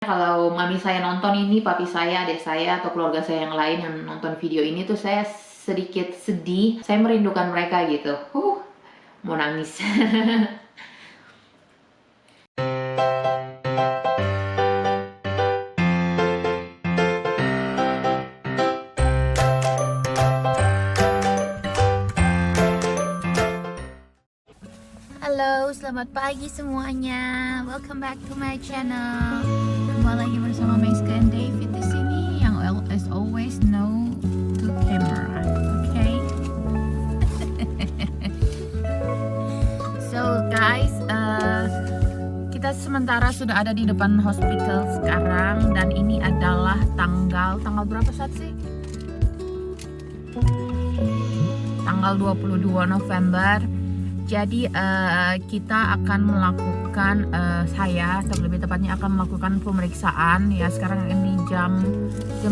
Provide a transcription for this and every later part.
Kalau mami saya nonton ini, papi saya, adik saya, atau keluarga saya yang lain yang nonton video ini tuh saya sedikit sedih. Saya merindukan mereka gitu. Mau nangis. Halo, selamat pagi semuanya. Welcome back to my channel. Kembali lagi bersama Maiska and David di sini yang as always no to camera. Okay? So guys, kita sementara sudah ada di depan hospital sekarang dan ini adalah tanggal berapa saat sih? Tanggal 22 November. Jadi kita akan melakukan, saya terlebih tepatnya akan melakukan pemeriksaan ya. Sekarang ini jam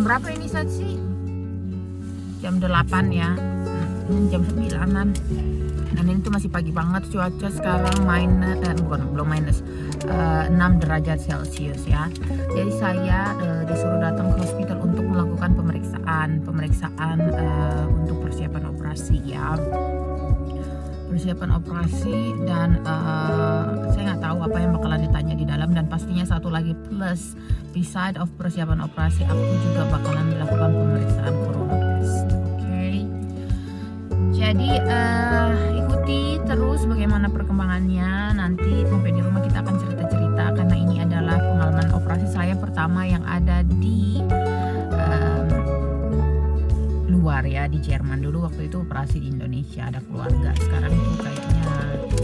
berapa ini saat sih? Jam 8 ya, jam 9an. Dan ini tuh masih pagi banget, cuaca sekarang belum minus 6 derajat Celcius ya. Jadi saya disuruh datang ke hospital untuk melakukan pemeriksaan untuk persiapan operasi ya. Persiapan operasi dan saya nggak tahu apa yang bakalan ditanya di dalam, dan pastinya satu lagi plus beside of persiapan operasi aku juga bakalan melakukan pemeriksaan corona test. Okay? Jadi ikuti terus bagaimana perkembangannya. Nanti sampai di rumah kita akan cerita-cerita karena ini adalah pengalaman operasi saya pertama yang ada di luar ya, di Jerman. Dulu waktu itu operasi di Indonesia, ada keluarga. Sekarang itu kayaknya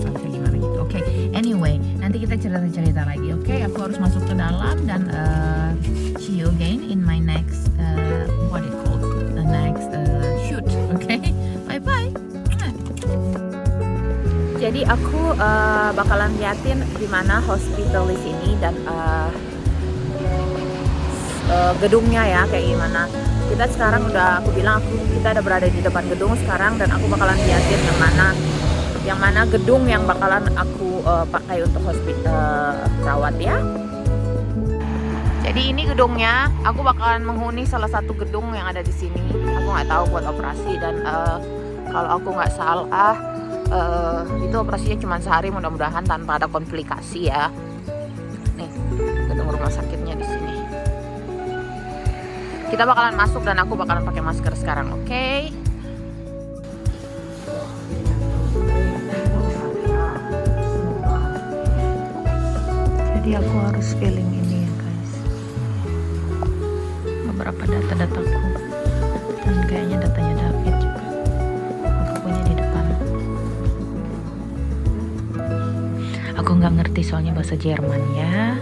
sampai gimana gitu. Oke, anyway, nanti kita cerita-cerita lagi. Oke, aku harus masuk ke dalam dan see you again in my next what it called the next shoot. Oke, bye bye. Jadi aku bakalan liatin gimana hospital di sini dan gedungnya ya kayak gimana. Kita sekarang kita udah berada di depan gedung sekarang, dan aku bakalan liatin yang mana gedung yang bakalan aku pakai untuk hospital perawat ya. Jadi ini gedungnya, aku bakalan menghuni salah satu gedung yang ada di sini. Aku nggak tahu buat operasi, dan kalau aku nggak salah itu operasinya cuma sehari, mudah-mudahan tanpa ada komplikasi ya. Nih gedung rumah sakitnya di sini. Kita bakalan masuk dan aku bakalan pakai masker sekarang, oke? Jadi aku harus filling ini ya guys, beberapa data-dataku, dan kayaknya datanya David juga. Aku punya di depan. Aku nggak ngerti soalnya bahasa Jerman ya.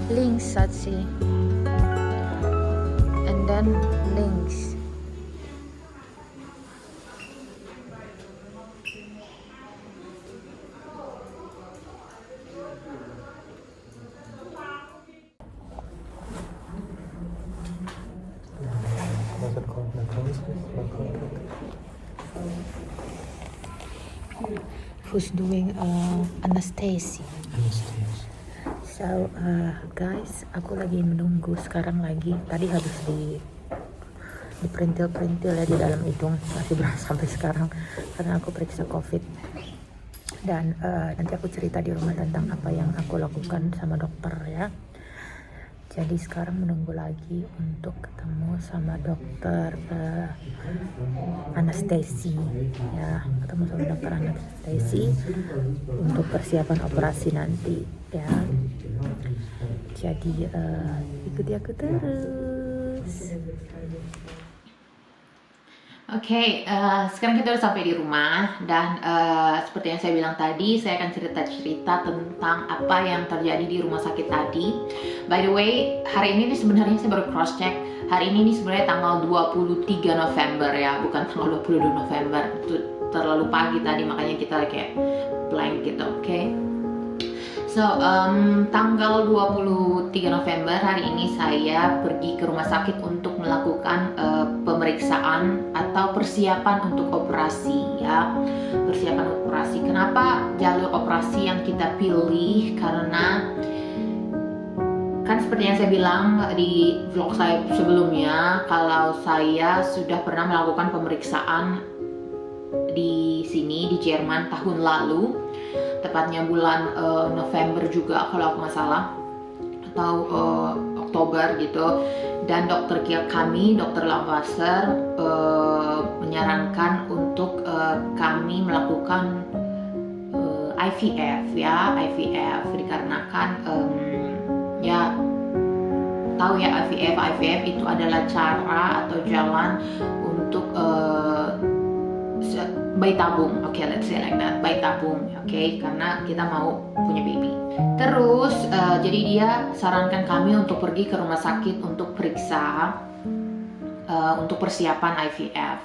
Links Satsi, and then links. Who's doing anesthesia? So guys, aku lagi menunggu sekarang lagi. Tadi habis di perintil ya di dalam hidung, masih berasa sampai sekarang karena aku periksa COVID. Dan nanti aku cerita di rumah tentang apa yang aku lakukan sama dokter ya. Jadi sekarang menunggu lagi untuk ketemu sama dokter anestesi ya, ketemu sama dokter anestesi untuk persiapan operasi nanti ya. Jadi ikuti aku terus. Oke, sekarang kita udah sampai di rumah, dan seperti yang saya bilang tadi, saya akan cerita-cerita tentang apa yang terjadi di rumah sakit tadi. By the way, hari ini sebenarnya saya baru cross check. Hari ini sebenarnya tanggal 23 November ya, bukan tanggal 22 November. Itu terlalu pagi tadi, makanya kita kayak blank gitu, oke? So, tanggal 23 November hari ini saya pergi ke rumah sakit untuk untuk melakukan pemeriksaan atau persiapan untuk operasi ya. Persiapan operasi. Kenapa jalur operasi yang kita pilih? Karena kan seperti yang saya bilang di vlog saya sebelumnya, kalau saya sudah pernah melakukan pemeriksaan di sini di Jerman tahun lalu, tepatnya bulan November juga kalau aku nggak salah, atau Oktober gitu. Dan dokter kami, Dokter Langwasser, menyarankan untuk kami melakukan IVF ya, IVF dikarenakan ya tahu ya IVF itu adalah cara atau jalan untuk bayi tabung, let's say like that, bayi tabung, karena kita mau punya baby. Terus jadi dia sarankan kami untuk pergi ke rumah sakit untuk periksa untuk persiapan IVF.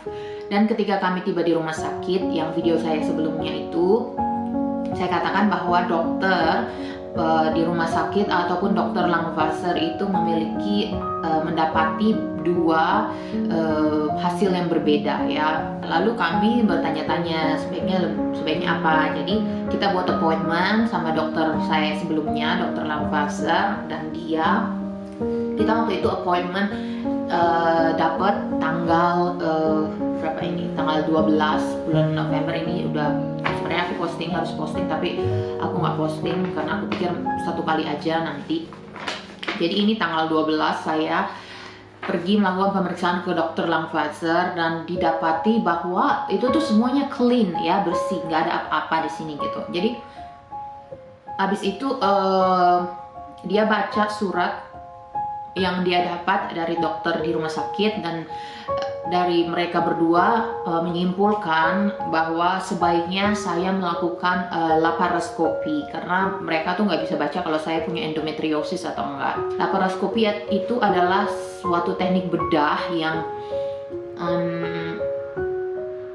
Dan ketika kami tiba di rumah sakit, yang video saya sebelumnya itu, saya katakan bahwa dokter di rumah sakit ataupun dokter Langwasser itu memiliki mendapati dua hasil yang berbeda ya. Lalu kami bertanya-tanya sebaiknya apa. Jadi kita buat appointment sama dokter saya sebelumnya, dokter Langwasser, dan kita waktu itu appointment dapat tanggal berapa ini? Tanggal 12 bulan November ini. Udah sebenarnya aku harus posting tapi aku nggak posting karena aku pikir satu kali aja nanti. Jadi ini tanggal 12 saya pergi melakukan pemeriksaan ke dokter Langwasser dan didapati bahwa itu tuh semuanya clean ya, bersih, nggak ada apa-apa di sini gitu. Jadi habis itu dia baca surat yang dia dapat dari dokter di rumah sakit, dan dari mereka berdua menyimpulkan bahwa sebaiknya saya melakukan laparoskopi, karena mereka tuh nggak bisa baca kalau saya punya endometriosis atau enggak. Laparoskopi itu adalah suatu teknik bedah yang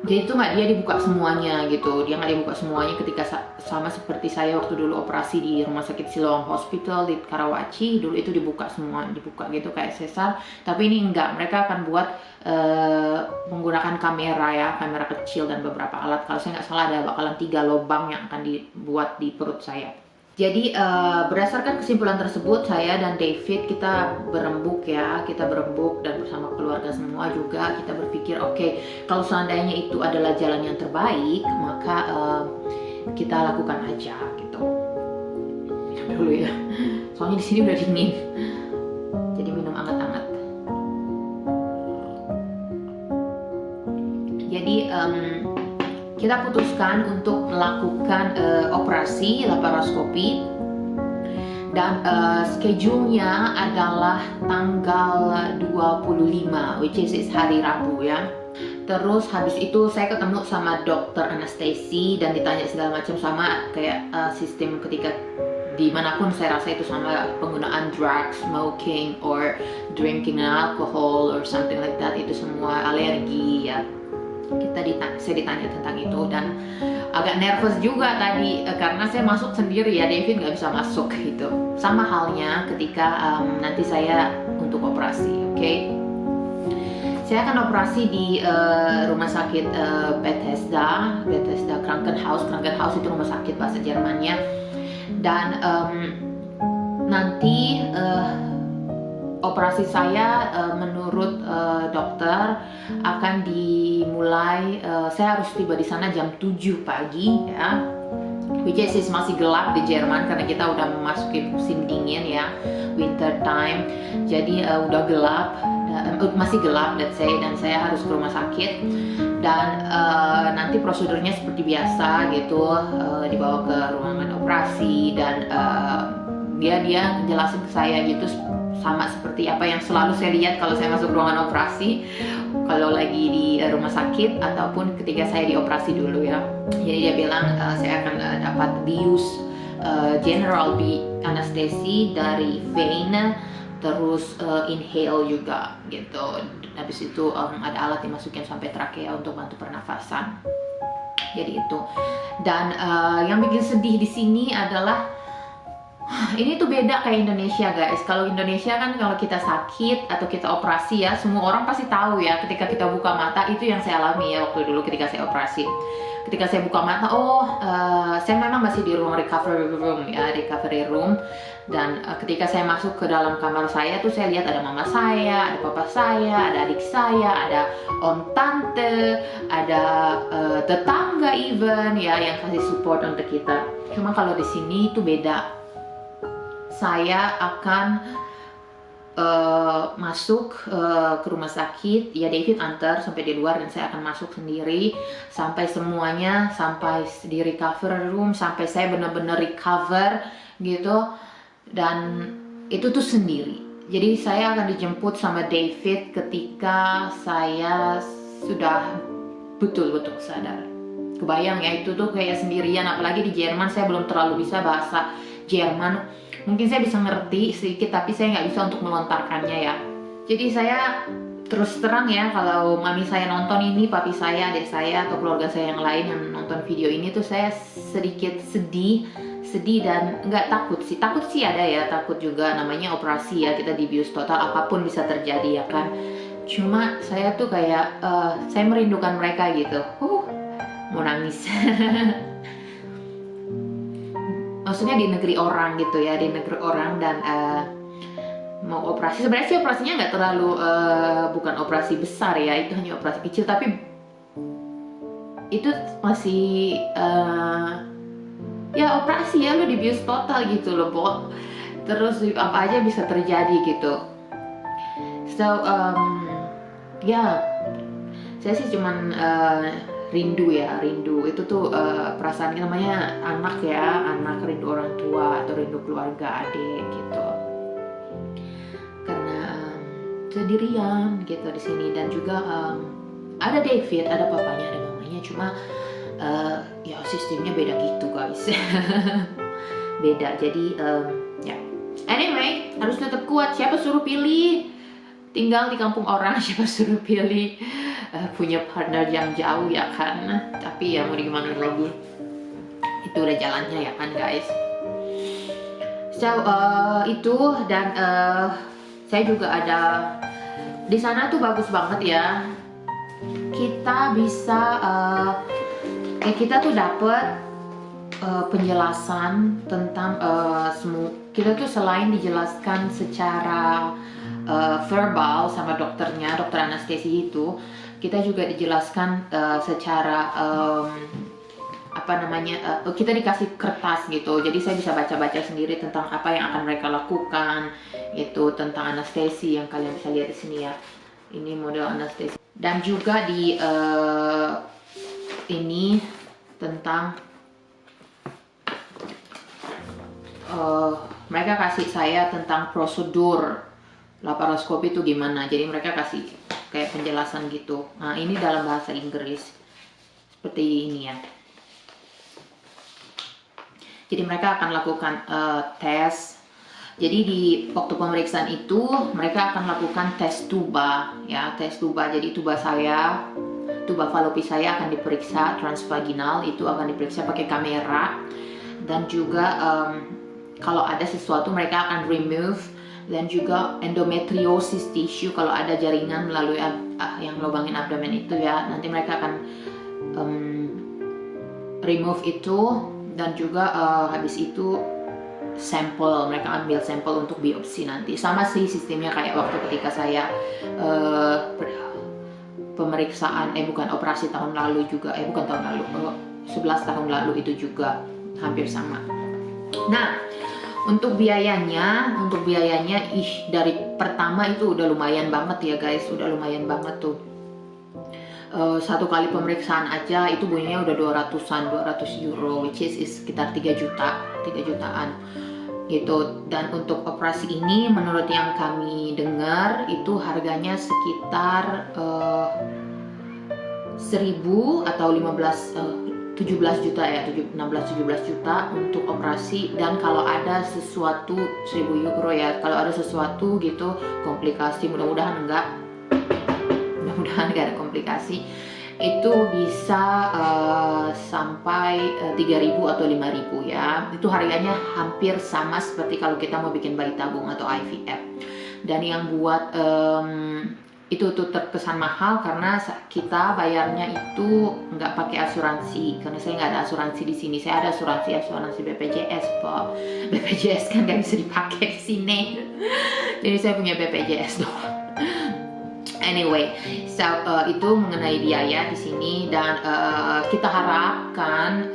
jadi itu dia dibuka semuanya gitu, dia nggak dibuka semuanya ketika sama seperti saya waktu dulu operasi di rumah sakit Siloam Hospital di Karawaci, dulu itu dibuka gitu kayak sesar, tapi ini enggak, mereka akan buat menggunakan kamera kecil dan beberapa alat. Kalau saya nggak salah ada bakalan 3 lubang yang akan dibuat di perut saya. Jadi berdasarkan kesimpulan tersebut, saya dan David kita berembuk dan bersama keluarga semua juga kita berpikir kalau seandainya itu adalah jalan yang terbaik, maka kita lakukan aja gitu. Minum dulu ya, soalnya di sini udah dingin, jadi minum anget-anget. Jadi kita putuskan untuk melakukan operasi laparoskopi, dan schedule-nya adalah tanggal 25, which is hari Rabu ya. Terus habis itu saya ketemu sama dokter anestesi dan ditanya segala macam, sama kayak sistem ketika dimanapun saya rasa itu sama penggunaan drugs, smoking, or drinking alcohol or something like that, itu semua alergi ya. Saya ditanya tentang itu dan agak nervous juga tadi karena saya masuk sendiri ya, David nggak bisa masuk gitu. Sama halnya ketika nanti saya untuk operasi, Saya akan operasi di rumah sakit Bethesda Krankenhaus itu rumah sakit bahasa Jermannya, dan nanti operasi saya menurut dokter akan dimulai, saya harus tiba di sana jam 7 pagi ya, which is masih gelap di Jerman karena kita udah memasuki musim dingin ya, winter time. Jadi udah gelap, masih gelap let's say, dan saya harus ke rumah sakit dan nanti prosedurnya seperti biasa gitu, dibawa ke ruangan operasi dan dia jelasin ke saya gitu sama seperti apa yang selalu saya lihat kalau saya masuk ruangan operasi kalau lagi di rumah sakit ataupun ketika saya dioperasi dulu ya. Jadi dia bilang saya akan dapat bius general anestesi dari vein, terus inhale juga gitu. Habis itu ada alat dimasukin sampai trakea untuk bantu pernafasan. Jadi itu. Dan yang bikin sedih di sini adalah Ini tuh beda kayak Indonesia guys. Kalau Indonesia kan kalau kita sakit atau kita operasi ya, semua orang pasti tahu ya ketika kita buka mata. Itu yang saya alami ya waktu dulu ketika saya operasi. Ketika saya buka mata, saya memang masih di ruang recovery room ya, recovery room. Dan ketika saya masuk ke dalam kamar saya tuh saya lihat ada mama saya, ada papa saya, ada adik saya, ada om tante, ada tetangga even ya yang kasih support untuk kita. Cuma kalau di sini tuh beda. Saya akan masuk ke rumah sakit, ya David antar sampai di luar dan saya akan masuk sendiri sampai semuanya, sampai di recovery room, sampai saya benar-benar recover gitu. Dan itu tuh sendiri. Jadi saya akan dijemput sama David ketika saya sudah betul-betul sadar. Kebayang ya, itu tuh kayak sendirian, apalagi di Jerman. Saya belum terlalu bisa bahasa Jerman. Mungkin saya bisa ngerti sedikit, tapi saya nggak bisa untuk melontarkannya ya. Jadi saya terus terang ya, kalau mami saya nonton ini, papi saya, adik saya, atau keluarga saya yang lain yang nonton video ini tuh saya sedikit sedih dan nggak takut sih. Takut sih ada ya, takut juga, namanya operasi ya, kita dibius total, apapun bisa terjadi ya kan. Cuma saya tuh kayak, saya merindukan mereka gitu. Mau nangis. Maksudnya di negeri orang gitu ya, di negeri orang, dan mau operasi. Sebenarnya sih operasinya nggak terlalu, bukan operasi besar ya, itu hanya operasi kecil, tapi itu masih ya operasi ya, lo dibius total gitu loh, Bo. Terus apa aja bisa terjadi gitu. So ya saya sih cuman rindu itu tuh perasaan namanya anak ya, anak rindu orang tua atau rindu keluarga, adik gitu, karena sendirian gitu di sini. Dan juga ada David, ada papanya, ada mamanya, cuma ya sistemnya beda gitu guys. Beda, jadi ya anyway, harus tetap kuat. Siapa suruh pilih tinggal di kampung orang, siapa suruh pilih punya partner yang jauh ya kan. Tapi ya mau gimana lagi, itu udah jalannya ya kan guys. So itu, dan saya juga ada di sana tuh bagus banget ya. Kita bisa kita tuh dapet penjelasan tentang semua. Kita tuh selain dijelaskan secara verbal sama dokternya, dokter anestesi itu, kita juga dijelaskan secara kita dikasih kertas gitu. Jadi saya bisa baca-baca sendiri tentang apa yang akan mereka lakukan, itu tentang anestesi yang kalian bisa lihat di sini ya. Ini model anestesi. Dan juga di ini tentang mereka kasih saya tentang prosedur laparoskopi itu gimana. Jadi mereka kasih kayak penjelasan gitu. Nah ini dalam bahasa Inggris seperti ini ya. Jadi mereka akan lakukan tes. Jadi di waktu pemeriksaan itu mereka akan lakukan tes tuba ya, tes tuba. Jadi tuba fallopi saya akan diperiksa, transvaginal itu akan diperiksa pakai kamera. Dan juga kalau ada sesuatu mereka akan remove. Dan juga endometriosis tissue, kalau ada jaringan melalui yang lubangin abdomen itu ya, nanti mereka akan remove itu. Dan juga habis itu sampel, mereka ambil sampel untuk biopsi nanti. Sama sih sistemnya kayak waktu ketika saya pemeriksaan, bukan operasi tahun lalu juga, bukan tahun lalu, 11 tahun lalu itu juga hampir sama. Nah, untuk biayanya dari pertama itu udah lumayan banget ya guys, udah lumayan banget tuh. Satu kali pemeriksaan aja itu bunyinya udah 200 euro, which is sekitar 3 jutaan gitu. Dan untuk operasi ini menurut yang kami dengar itu harganya sekitar 1.000 atau 17 juta ya, 16-17 juta untuk operasi. Dan kalau ada sesuatu 1.000 euro ya, kalau ada sesuatu gitu komplikasi, mudah-mudahan enggak ada komplikasi. itu bisa sampai 3.000 atau 5.000 ya. Itu harganya hampir sama seperti kalau kita mau bikin bayi tabung atau IVF. Dan yang buat itu tuh terkesan mahal karena kita bayarnya itu nggak pakai asuransi, karena saya nggak ada asuransi di sini. Saya ada asuransi BPJS, Pak. BPJS kan nggak bisa dipakai di sini, jadi saya punya BPJS doang. Anyway, so itu mengenai biaya di sini, dan kita harapkan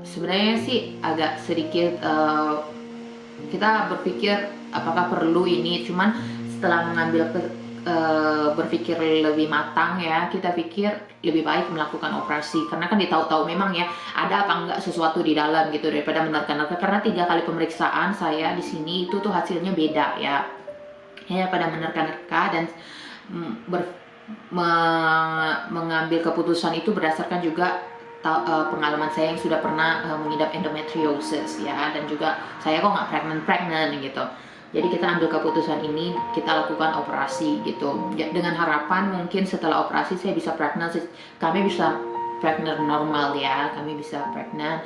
sebenarnya sih agak sedikit kita berpikir apakah perlu ini, cuman setelah berpikir lebih matang ya, kita pikir lebih baik melakukan operasi, karena kan ditahu-tahu memang ya ada apa enggak sesuatu di dalam gitu, daripada menerka-nerka. Karena 3 kali pemeriksaan saya di sini itu tuh hasilnya beda ya, pada menerka-nerka, dan mengambil keputusan itu berdasarkan juga pengalaman saya yang sudah pernah mengidap endometriosis ya, dan juga saya kok nggak pregnant gitu. Jadi kita ambil keputusan ini, kita lakukan operasi gitu, dengan harapan mungkin setelah operasi saya bisa pregnant, kami bisa pregnant normal ya, kami bisa pregnant.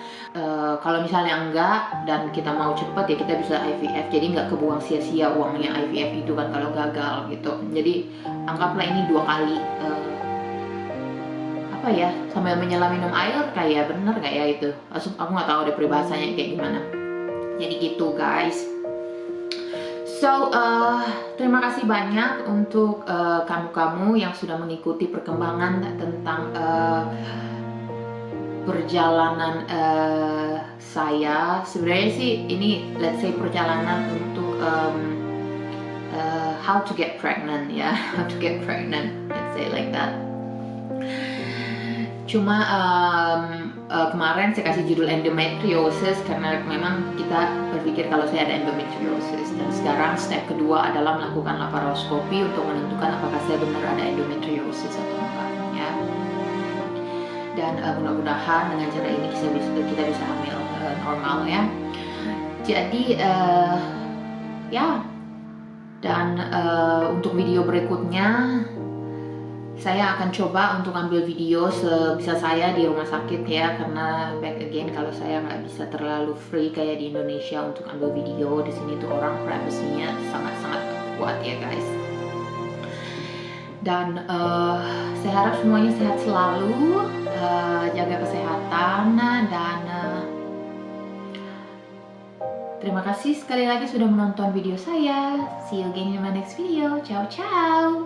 Kalau misalnya enggak dan kita mau cepet ya kita bisa IVF, jadi nggak kebuang sia-sia uangnya IVF itu kan kalau gagal gitu. Jadi anggaplah ini 2 kali apa ya, sambil menyelam minum air, kayak bener nggak ya itu? Aku nggak tahu deh peribahasanya kayak gimana. Jadi gitu guys. So, terima kasih banyak untuk kamu-kamu yang sudah mengikuti perkembangan tentang perjalanan saya. Sebenarnya sih ini, let's say, perjalanan untuk how to get pregnant ya, how to get pregnant, let's say like that. Cuma kemarin saya kasih judul endometriosis karena memang kita berpikir kalau saya ada endometriosis, dan sekarang step kedua adalah melakukan laparoskopi untuk menentukan apakah saya benar ada endometriosis atau enggak ya. Dan mudah-mudahan dengan cara ini kita bisa hamil normal ya. Jadi ya, dan untuk video berikutnya saya akan coba untuk ambil video sebisa saya di rumah sakit ya, karena back again kalau saya nggak bisa terlalu free kayak di Indonesia untuk ambil video. Di sini tuh orang privasinya sangat-sangat kuat ya guys. Dan saya harap semuanya sehat selalu, jaga kesehatan, dan terima kasih sekali lagi sudah menonton video saya. See you again in my next video. Ciao ciao.